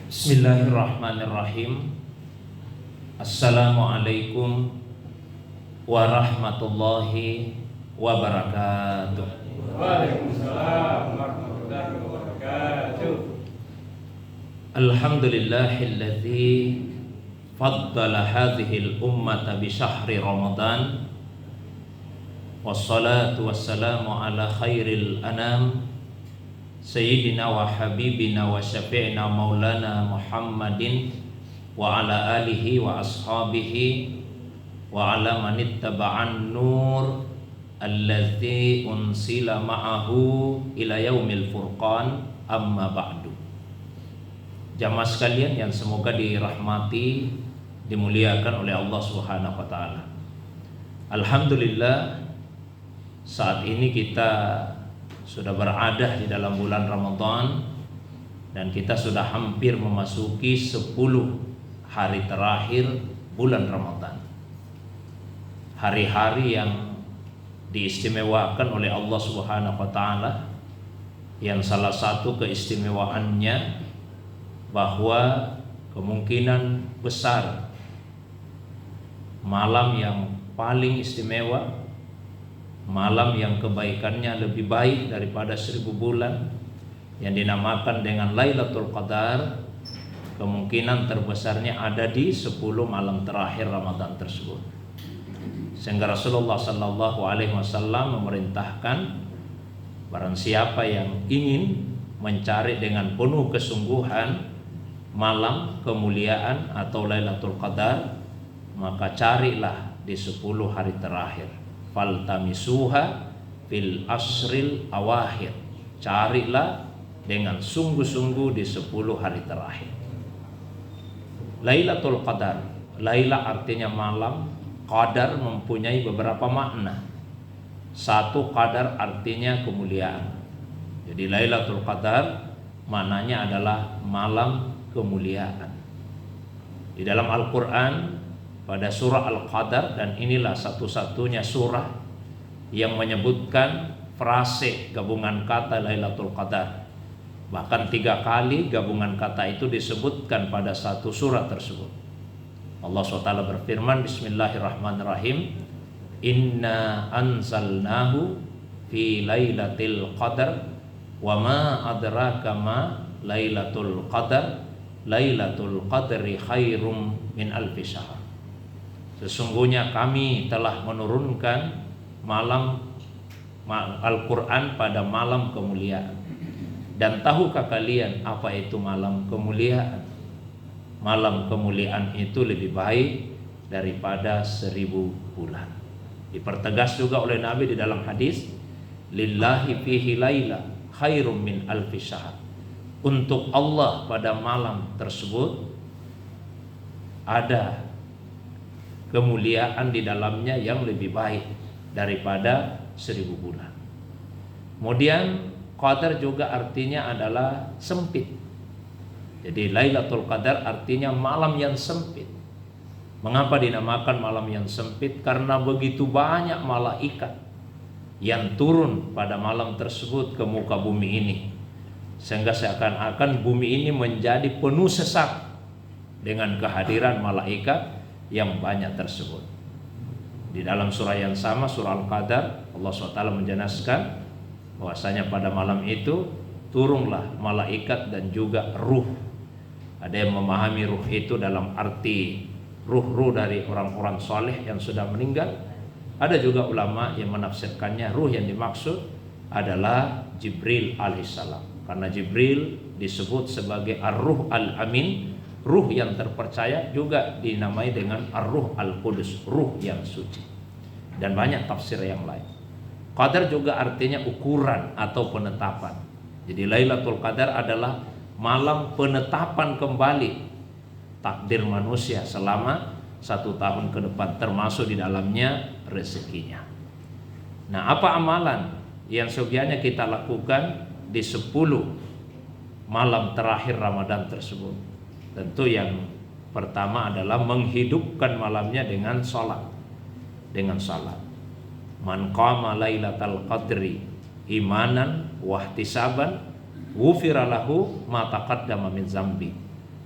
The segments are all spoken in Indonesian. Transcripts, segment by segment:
Bismillahirrahmanirrahim. Assalamualaikum warahmatullahi wabarakatuh. Waalaikumsalam warahmatullahi wabarakatuh. Alhamdulillahilladzi faddala hadhil ummata bi syahri Ramadan. Wassalatu wassalamu ala khairil anam Sayyidina wa habibina wa syafi'ina maulana Muhammadin wa ala alihi wa ashabihi wa ala manittaba'an nur allazi unsila ma'ahu ila yaumil furqan, amma ba'du. Jamaah sekalian yang semoga dirahmati, dimuliakan oleh Allah Subhanahu wa taala. Alhamdulillah, saat ini kita sudah berada di dalam bulan Ramadan dan kita sudah hampir memasuki 10 hari terakhir bulan Ramadan. Hari-hari yang diistimewakan oleh Allah Subhanahu wa taala, yang salah satu keistimewaannya bahwa kemungkinan besar malam yang paling istimewa, malam yang kebaikannya lebih baik daripada 1000 bulan, yang dinamakan dengan Lailatul Qadar, kemungkinan terbesarnya ada di 10 malam terakhir Ramadan tersebut. Sehingga Rasulullah sallallahu alaihi wasallam memerintahkan barang siapa yang ingin mencari dengan penuh kesungguhan malam kemuliaan atau Lailatul Qadar, maka carilah di 10 hari terakhir. Faltamisuha fil asril awakhir, carilah dengan sungguh-sungguh di 10 hari terakhir. Lailatul Qadar, Laila artinya malam, Qadar mempunyai beberapa makna. Satu, Qadar artinya kemuliaan. Jadi Lailatul Qadar maknanya adalah malam kemuliaan. Di dalam Al-Quran pada surah Al-Qadar, dan inilah satu-satunya surah yang menyebutkan frase gabungan kata Lailatul Qadar. Bahkan 3 kali gabungan kata itu disebutkan pada satu surah tersebut. Allah SWT berfirman, Bismillahirrahmanirrahim, Inna anzalnahu fi lailatul qadar wa ma adraka ma lailatul qadar lailatul qadri khairum min alfi syahr. Sesungguhnya kami telah menurunkan Al-Quran pada malam kemuliaan. Dan tahukah kalian apa itu malam kemuliaan? Malam kemuliaan itu lebih baik daripada 1000 bulan. Dipertegas juga oleh Nabi di dalam hadis, Lillahi fihi laila khairum min alfi syahr. Untuk Allah pada malam tersebut ada kemuliaan di dalamnya yang lebih baik daripada 1000 bulan. Kemudian Qadar juga artinya adalah sempit. Jadi Lailatul Qadar artinya malam yang sempit. Mengapa dinamakan malam yang sempit? Karena begitu banyak malaikat yang turun pada malam tersebut ke muka bumi ini, sehingga seakan-akan bumi ini menjadi penuh sesak dengan kehadiran malaikat yang banyak tersebut. Di dalam surah yang sama, surah Al-Qadar, Allah SWT menjelaskan bahwasanya pada malam itu turunlah malaikat dan juga ruh. Ada yang memahami ruh itu dalam arti ruh-ruh dari orang-orang soleh yang sudah meninggal. Ada juga ulama yang menafsirkannya ruh yang dimaksud adalah Jibril alaihissalam, karena Jibril disebut sebagai Ar-Ruh Al-Amin, ruh yang terpercaya, juga dinamai dengan Ar-Ruh Al-Qudus, ruh yang suci, dan banyak tafsir yang lain. Qadar juga artinya ukuran atau penetapan. Jadi Lailatul Qadar adalah malam penetapan kembali takdir manusia selama 1 tahun ke depan, termasuk di dalamnya rezekinya. Nah, apa amalan yang sebenarnya kita lakukan di 10 malam terakhir Ramadan tersebut? Tentu yang pertama adalah menghidupkan malamnya dengan salat. Man qama lailatal qadri imanan wahtisaban ghufira lahu ma taqaddama min zambi.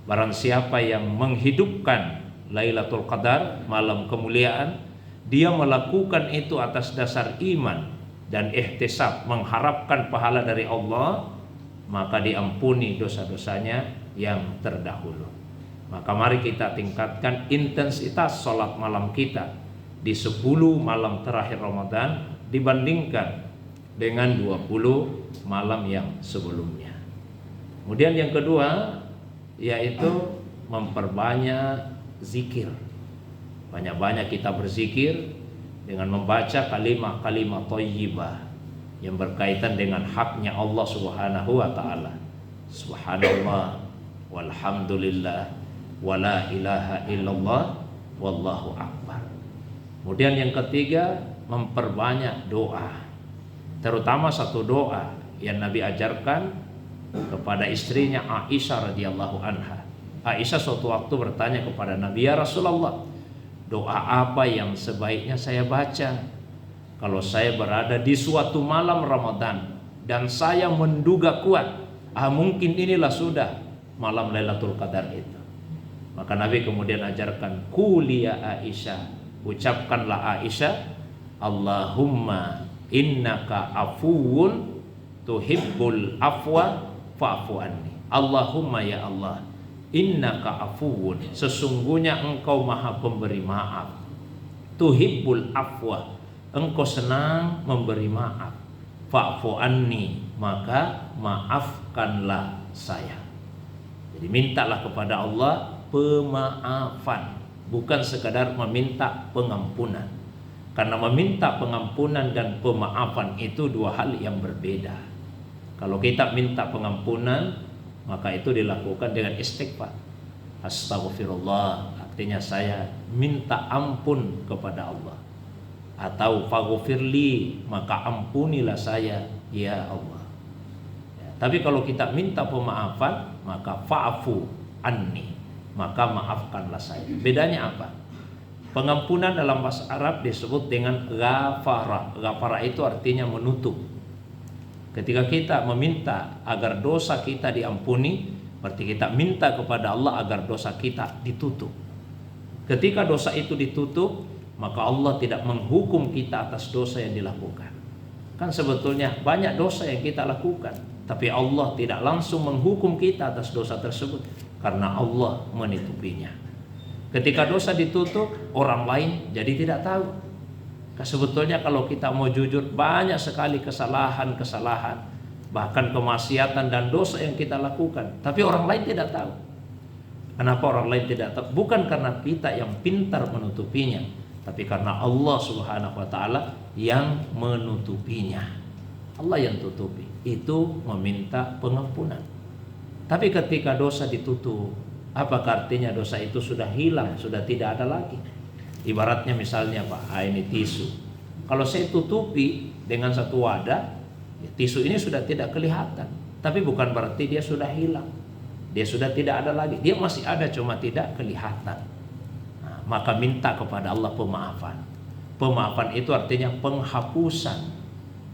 Barang siapa yang menghidupkan Lailatul Qadar, malam kemuliaan, dia melakukan itu atas dasar iman dan ihtisab, mengharapkan pahala dari Allah, maka diampuni dosa-dosanya yang terdahulu. Maka mari kita tingkatkan intensitas sholat malam kita di 10 malam terakhir Ramadan dibandingkan dengan 20 malam yang sebelumnya. Kemudian yang kedua yaitu memperbanyak zikir. Banyak-banyak kita berzikir dengan membaca kalimat-kalimat thayyibah yang berkaitan dengan haknya Allah Subhanahu wa taala. Subhanallah walhamdulillah wala ilaha illallah wallahu akbar. Kemudian yang ketiga, memperbanyak doa. Terutama satu doa yang Nabi ajarkan kepada istrinya Aisyah radhiyallahu anha. Aisyah suatu waktu bertanya kepada Nabi, "Ya Rasulullah, doa apa yang sebaiknya saya baca kalau saya berada di suatu malam Ramadan dan saya menduga kuat, mungkin inilah sudah malam Lailatul Qadar itu." Maka Nabi kemudian ajarkan, "Quli ya Aisyah," ucapkanlah Aisyah, "Allahumma innaka afuwun tuhibbul afwa fa'fu anni." Allahumma ya Allah, innaka afuwun, sesungguhnya engkau maha pemberi maaf, tuhibbul afwa, engkau senang memberi maaf, fa'fu anni, maka maafkanlah saya. Jadi mintalah kepada Allah pemaafan, bukan sekadar meminta pengampunan. Karena meminta pengampunan dan pemaafan itu dua hal yang berbeda. Kalau kita minta pengampunan, maka itu dilakukan dengan istighfar. Astaghfirullah, artinya saya minta ampun kepada Allah. Atau faghfirli, maka ampunilah saya ya Allah. Ya, tapi kalau kita minta pemaafan, maka fa'fu anni, maka maafkanlah saya. Bedanya apa? Pengampunan dalam bahasa Arab disebut dengan ghafara. Ghafara itu artinya menutup. Ketika kita meminta agar dosa kita diampuni, berarti kita minta kepada Allah agar dosa kita ditutup. Ketika dosa itu ditutup, maka Allah tidak menghukum kita atas dosa yang dilakukan. Kan sebetulnya banyak dosa yang kita lakukan, tapi Allah tidak langsung menghukum kita atas dosa tersebut karena Allah menutupinya. Ketika dosa ditutup, orang lain jadi tidak tahu. Sebetulnya kalau kita mau jujur, banyak sekali kesalahan-kesalahan, bahkan kemaksiatan dan dosa yang kita lakukan, tapi orang lain tidak tahu. Kenapa orang lain tidak tahu? Bukan karena kita yang pintar menutupinya, tapi karena Allah Subhanahu wa taala yang menutupinya. Allah yang tutupi. Itu meminta pengampunan. Tapi ketika dosa ditutup, apakah artinya dosa itu sudah hilang, sudah tidak ada lagi? Ibaratnya misalnya Pak, ini tisu. Kalau saya tutupi dengan satu wadah, ya, tisu ini sudah tidak kelihatan. Tapi bukan berarti dia sudah hilang. Dia sudah tidak ada lagi. Dia masih ada, cuma tidak kelihatan. Nah, maka minta kepada Allah pemaafan. Pemaafan itu artinya penghapusan.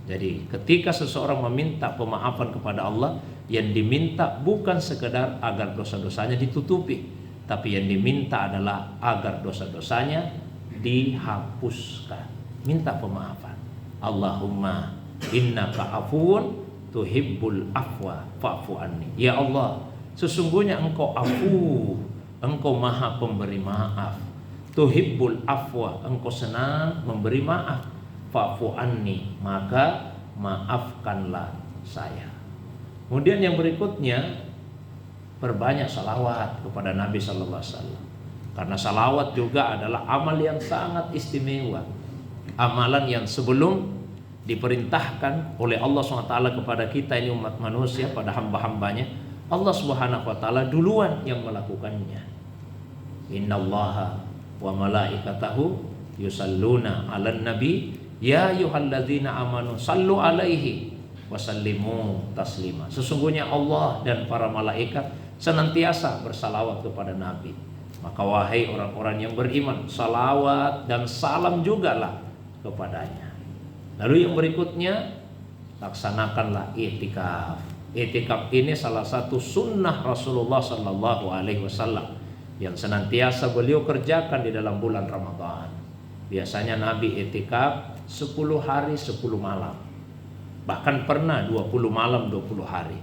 Jadi ketika seseorang meminta pemaafan kepada Allah, yang diminta bukan sekedar agar dosa-dosanya ditutupi, tapi yang diminta adalah agar dosa-dosanya dihapuskan. Minta pemaafan. Allahumma innaka afuwun tuhibbul afwa fa'fu anni. Ya Allah, sesungguhnya engkau afu, engkau maha pemberi maaf. Tuhibbul afwa, engkau senang memberi maaf. Fa'fu anni, maka maafkanlah saya. Kemudian yang berikutnya, perbanyak salawat kepada Nabi Sallallahu Alaihi Wasallam. Karena salawat juga adalah amal yang sangat istimewa. Amalan yang sebelum diperintahkan oleh Allah SWT kepada kita ini umat manusia, pada hamba-hambanya, Allah Subhanahu wa taala duluan yang melakukannya. Innallaha wa malaikatahu yusalluna 'alan nabi ya ayyuhalladzina amanu sallu 'alaihi wasallimu taslima. Sesungguhnya Allah dan para malaikat senantiasa bersalawat kepada Nabi. Maka wahai orang-orang yang beriman, salawat dan salam jugalah kepadanya. Lalu yang berikutnya, laksanakanlah i'tikaf. I'tikaf ini salah satu sunnah Rasulullah Sallallahu Alaihi Wasallam yang senantiasa beliau kerjakan di dalam bulan Ramadan. Biasanya Nabi i'tikaf 10 hari 10 malam. Bahkan pernah 20 malam 20 hari.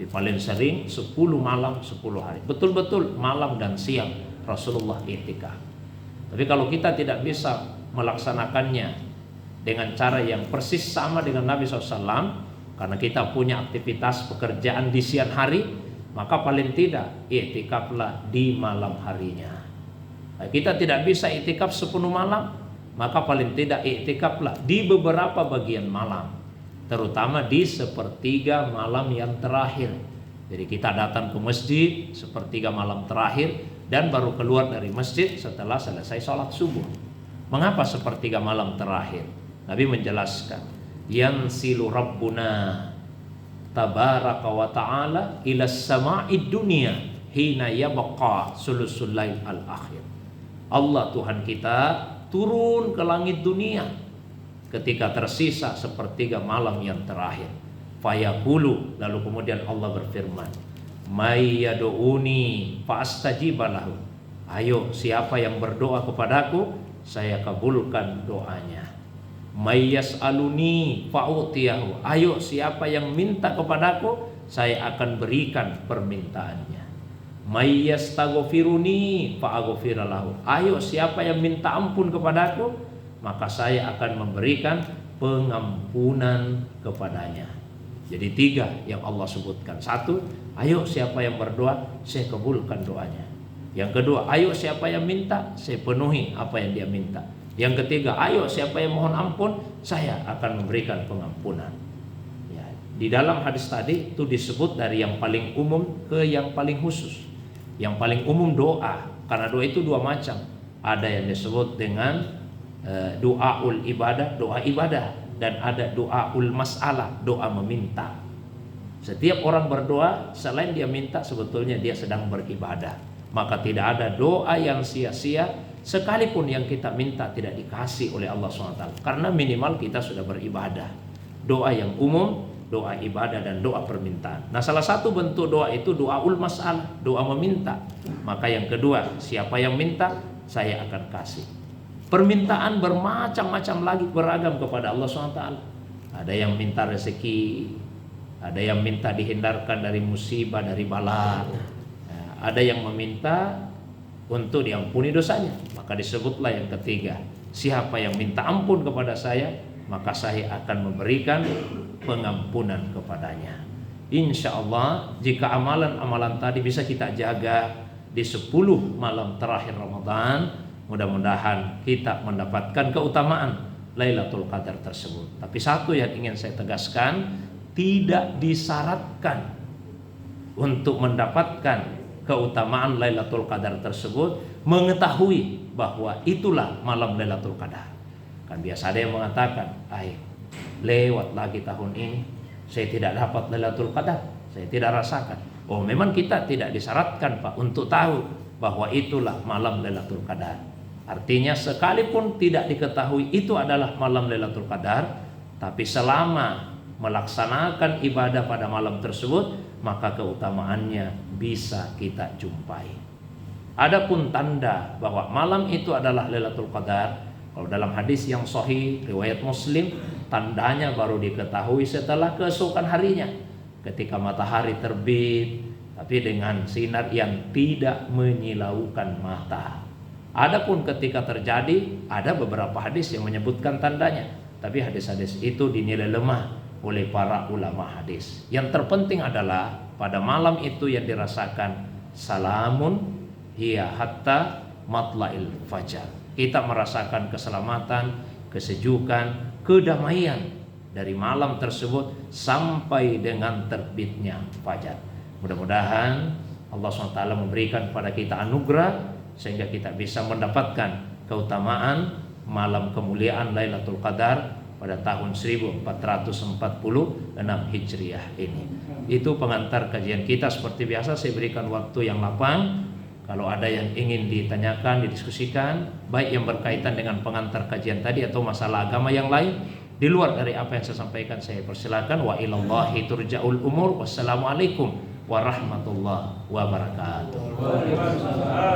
Di paling sering 10 malam 10 hari. Betul-betul malam dan siang Rasulullah i'tikaf. Tapi kalau kita tidak bisa melaksanakannya dengan cara yang persis sama dengan Nabi SAW, karena kita punya aktivitas pekerjaan di siang hari, maka paling tidak i'tikaflah di malam harinya. Nah, kita tidak bisa i'tikaf 10 malam, maka paling tidak i'tikaflah di beberapa bagian malam, terutama di sepertiga malam yang terakhir. Jadi kita datang ke masjid sepertiga malam terakhir dan baru keluar dari masjid setelah selesai sholat subuh. Mengapa sepertiga malam terakhir? Nabi menjelaskan, yansilu Rabbuna tabaraka wa ta'ala ila sama'id dunia hina yabqa sulusul lail al-akhir. Allah Tuhan kita turun ke langit dunia ketika tersisa sepertiga malam yang terakhir. Fayaqulu, lalu kemudian Allah berfirman, may yad'uni fa'astajibalahu. Ayo, siapa yang berdoa kepadaku, saya kabulkan doanya. May yas'aluni fa'utiyahu. Ayo, siapa yang minta kepadaku, saya akan berikan permintaannya. May yastaghfiruni fa'aghfiralahu. Ayo, siapa yang minta ampun kepadaku, maka saya akan memberikan pengampunan kepadanya. Jadi 3 yang Allah sebutkan. 1, ayo siapa yang berdoa, saya kabulkan doanya. Yang kedua, ayo siapa yang minta, saya penuhi apa yang dia minta. Yang ketiga, ayo siapa yang mohon ampun, saya akan memberikan pengampunan. Ya, di dalam hadis tadi itu disebut dari yang paling umum ke yang paling khusus. Yang paling umum doa, karena doa itu 2 macam. Ada yang disebut dengan doaul ibadah, doa ibadah, dan ada doaul mas'alah, doa meminta. Setiap orang berdoa selain dia minta, sebetulnya dia sedang beribadah. Maka tidak ada doa yang sia-sia, sekalipun yang kita minta tidak dikasih oleh Allah SWT, karena minimal kita sudah beribadah. Doa yang umum, doa ibadah dan doa permintaan. Nah, salah satu bentuk doa itu doaul mas'alah, doa meminta. Maka yang kedua, siapa yang minta, saya akan kasih. Permintaan bermacam-macam lagi, beragam kepada Allah SWT. Ada yang minta rezeki, ada yang minta dihindarkan dari musibah, dari bala. Ada yang meminta untuk diampuni dosanya. Maka disebutlah yang ketiga, siapa yang minta ampun kepada saya, maka saya akan memberikan pengampunan kepadanya. Insya Allah, jika amalan-amalan tadi bisa kita jaga di 10 malam terakhir Ramadan, mudah-mudahan kita mendapatkan keutamaan Lailatul Qadar tersebut. Tapi satu yang ingin saya tegaskan, tidak disyaratkan untuk mendapatkan keutamaan Lailatul Qadar tersebut mengetahui bahwa itulah malam Lailatul Qadar. Kan biasa ada yang mengatakan, lewat lagi tahun ini, saya tidak dapat Lailatul Qadar, saya tidak rasakan. Oh, memang kita tidak disyaratkan, Pak, untuk tahu bahwa itulah malam Lailatul Qadar. Artinya sekalipun tidak diketahui itu adalah malam Lailatul Qadar, tapi selama melaksanakan ibadah pada malam tersebut, maka keutamaannya bisa kita jumpai. Adapun tanda bahwa malam itu adalah Lailatul Qadar, kalau dalam hadis yang sahih riwayat Muslim, tandanya baru diketahui setelah keesokan harinya, ketika matahari terbit tapi dengan sinar yang tidak menyilaukan mata. Adapun ketika terjadi, ada beberapa hadis yang menyebutkan tandanya, tapi hadis-hadis itu dinilai lemah oleh para ulama hadis. Yang terpenting adalah pada malam itu yang dirasakan salamun hiya hatta matla'il fajar. Kita merasakan keselamatan, kesejukan, kedamaian dari malam tersebut sampai dengan terbitnya fajar. Mudah-mudahan Allah SWT memberikan kepada kita anugerah sehingga kita bisa mendapatkan keutamaan malam kemuliaan Lailatul Qadar pada tahun 1446 Hijriah ini. Itu pengantar kajian kita. Seperti biasa saya berikan waktu yang lapang. Kalau ada yang ingin ditanyakan, didiskusikan, baik yang berkaitan dengan pengantar kajian tadi atau masalah agama yang lain, Di luar dari apa yang saya sampaikan, saya persilakan. Wa ilallahi turja'ul umur. Wassalamualaikum warahmatullahi wabarakatuh. Waalaikumsalam